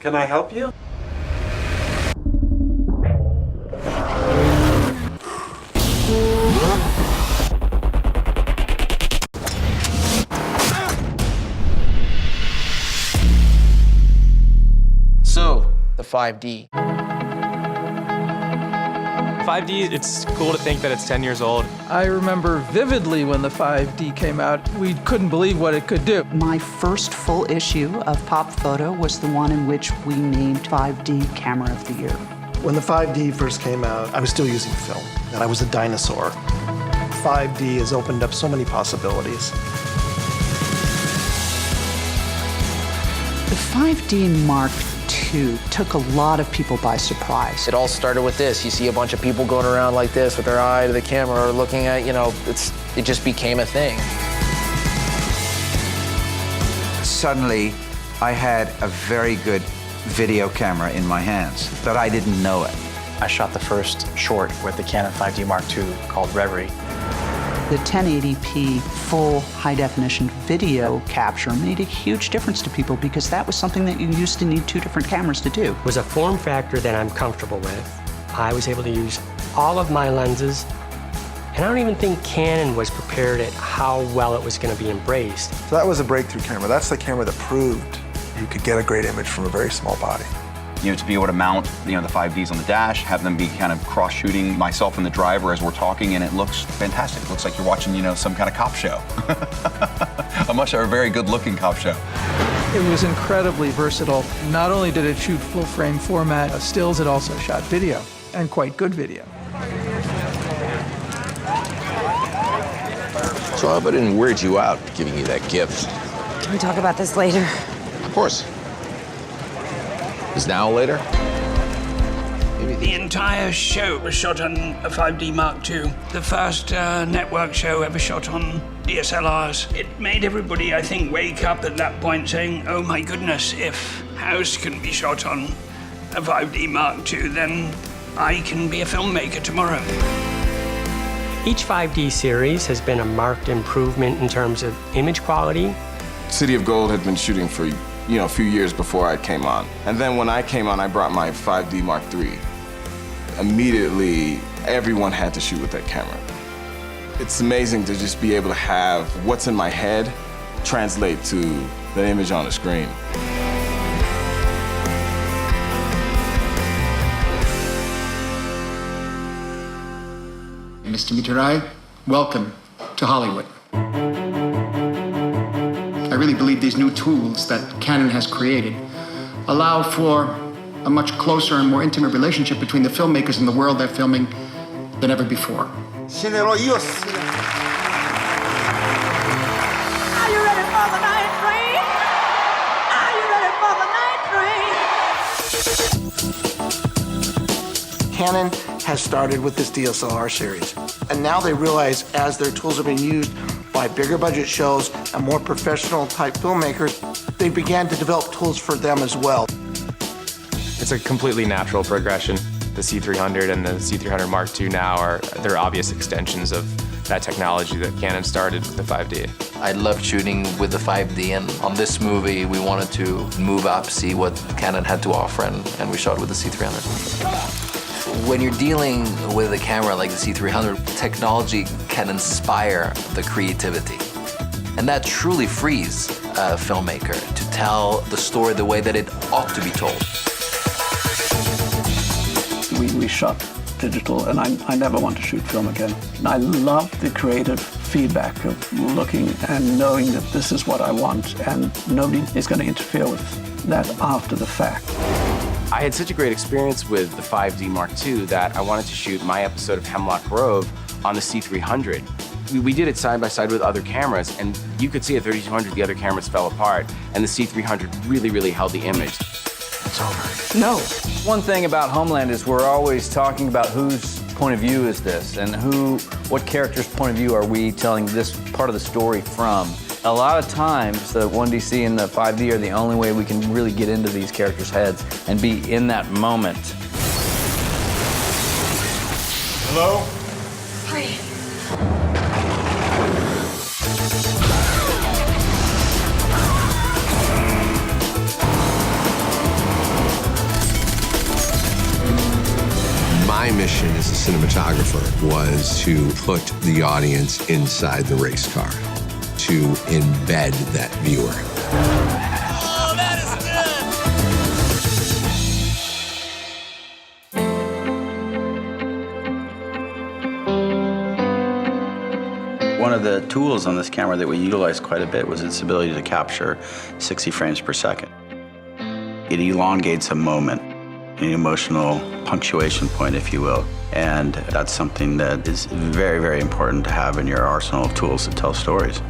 Can I help you? So, the 5D. 5D, it's cool to think that it's 10 years old. I remember vividly when the 5D came out, we couldn't believe what it could do. My first full issue of Pop Photo was the one in which we named 5D Camera of the Year. When the 5D first came out, I was still using film, and I was a dinosaur. 5D has opened up so many possibilities. The 5D Mark II took a lot of people by surprise. It all started with this. You see a bunch of people going around like this with their eye to the camera or looking at, it just became a thing. Suddenly, I had a very good video camera in my hands, but I didn't know it. I shot the first short with the Canon 5D Mark II called Reverie. The 1080p full high-definition video capture made a huge difference to people because that was something that you used to need two different cameras to do. It was a form factor that I'm comfortable with. I was able to use all of my lenses, and I don't even think Canon was prepared at how well it was going to be embraced. So that was a breakthrough camera. That's the camera that proved you could get a great image from a very small body. To be able to mount, the 5Ds on the dash, have them be kind of cross-shooting myself and the driver as we're talking, and it looks fantastic. It looks like you're watching, some kind of cop show. A very good-looking cop show. It was incredibly versatile. Not only did it shoot full-frame format stills, it also shot video, and quite good video. So I hope I didn't weird you out giving you that gift. Can we talk about this later? Of course. Is now later? The entire show was shot on a 5D Mark II, the first network show ever shot on DSLRs. It made everybody, I think, wake up at that point saying, oh my goodness, if House can be shot on a 5D Mark II, then I can be a filmmaker tomorrow. Each 5D series has been a marked improvement in terms of image quality. City of Gold had been shooting for a few years before I came on. And then when I came on, I brought my 5D Mark III. Immediately, everyone had to shoot with that camera. It's amazing to just be able to have what's in my head translate to the image on the screen. Mr. Mitarai, welcome to Hollywood. I really believe these new tools that Canon has created allow for a much closer and more intimate relationship between the filmmakers and the world they're filming than ever before. Are you ready for the night train? Are you ready for the night train? Canon has started with this DSLR series, and now they realize as their tools are being used by bigger budget shows and more professional type filmmakers, they began to develop tools for them as well. It's a completely natural progression. The C300 and the C300 Mark II now they're obvious extensions of that technology that Canon started with the 5D. I loved shooting with the 5D, and on this movie we wanted to move up, see what Canon had to offer, and we shot with the C300. When you're dealing with a camera like the C300, technology can inspire the creativity. And that truly frees a filmmaker to tell the story the way that it ought to be told. We shot digital, and I never want to shoot film again. And I love the creative feedback of looking and knowing that this is what I want, and nobody is going to interfere with that after the fact. I had such a great experience with the 5D Mark II that I wanted to shoot my episode of Hemlock Grove on the C300. We did it side by side with other cameras, and you could see at 3200 the other cameras fell apart, and the C300 really, really held the image. It's over. No. One thing about Homeland is we're always talking about whose point of view is this, and what character's point of view are we telling this part of the story from. A lot of times, the 1DC and the 5D are the only way we can really get into these characters' heads and be in that moment. Hello? Hi. as a cinematographer was to put the audience inside the race car, to embed that viewer. Oh, that is One of the tools on this camera that we utilized quite a bit was its ability to capture 60 frames per second. It elongates a moment, an emotional punctuation point, if you will. And that's something that is very, very important to have in your arsenal of tools to tell stories.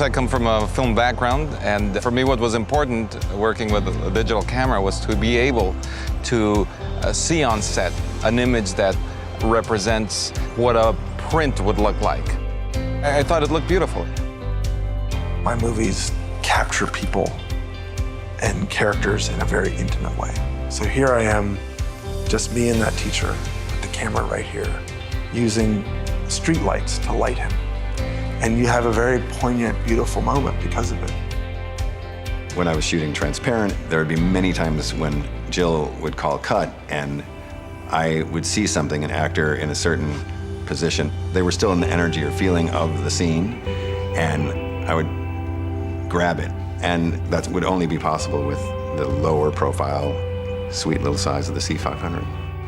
I come from a film background, and for me what was important working with a digital camera was to be able to see on set an image that represents what a print would look like. I thought it looked beautiful. My movies capture people and characters in a very intimate way. So here I am, just me and that teacher, with the camera right here, using street lights to light him. And you have a very poignant, beautiful moment because of it. When I was shooting Transparent, there would be many times when Jill would call cut and I would see something, an actor in a certain position. They were still in the energy or feeling of the scene, and I would grab it. And that would only be possible with the lower profile, sweet little size of the C500.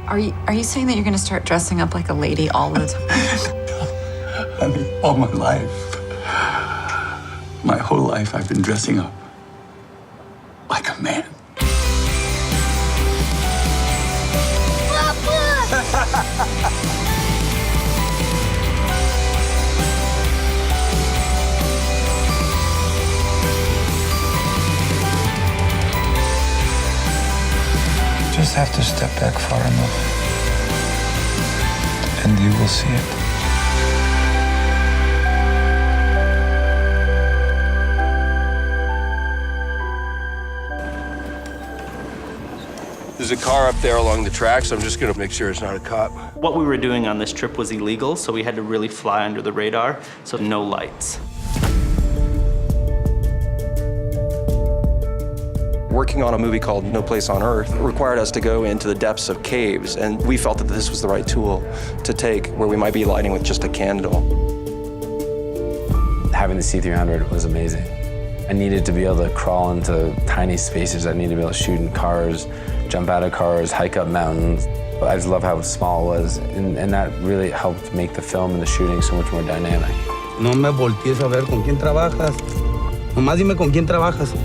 Are you saying that you're going to start dressing up like a lady all the time? I mean, all my life, my whole life, I've been dressing up like a man. You just have to step back far enough, and you will see it. There's a car up there along the track, so I'm just gonna make sure it's not a cop. What we were doing on this trip was illegal, so we had to really fly under the radar, so no lights. Working on a movie called No Place on Earth required us to go into the depths of caves, and we felt that this was the right tool to take where we might be lighting with just a candle. Having the C300 was amazing. I needed to be able to crawl into tiny spaces. I needed to be able to shoot in cars, jump out of cars, hike up mountains. I just love how small it was, and that really helped make the film and the shooting so much more dynamic. No me voltees a ver con quién trabajas. Nomás dime con quién trabajas.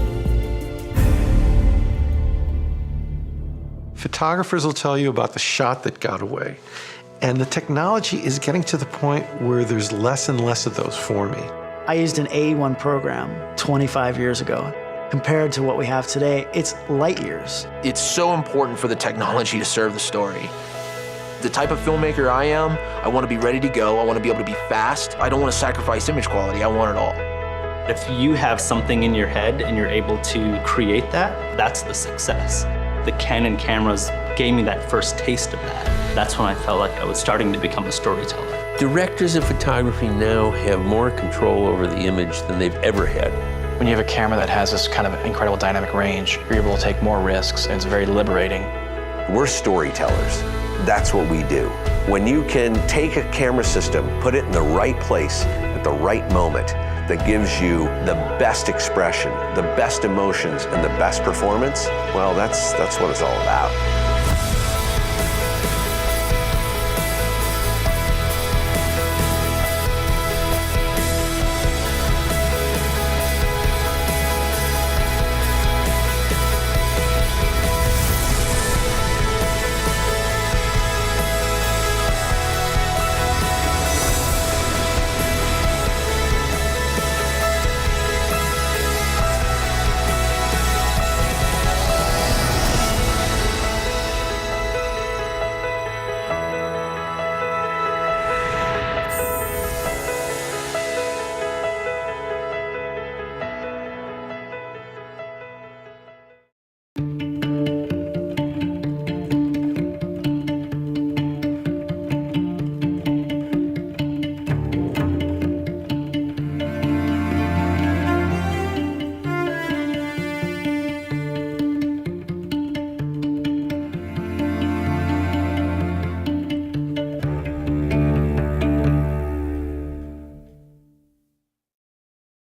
Photographers will tell you about the shot that got away. And the technology is getting to the point where there's less and less of those for me. I used an A1 program 25 years ago. Compared to what we have today, it's light years. It's so important for the technology to serve the story. The type of filmmaker I am, I want to be ready to go. I want to be able to be fast. I don't want to sacrifice image quality. I want it all. If you have something in your head and you're able to create that, that's the success. The Canon cameras gave me that first taste of that. That's when I felt like I was starting to become a storyteller. Directors of photography now have more control over the image than they've ever had. When you have a camera that has this kind of incredible dynamic range, you're able to take more risks, and it's very liberating. We're storytellers. That's what we do. When you can take a camera system, put it in the right place at the right moment, that gives you the best expression, the best emotions, and the best performance, well, that's what it's all about.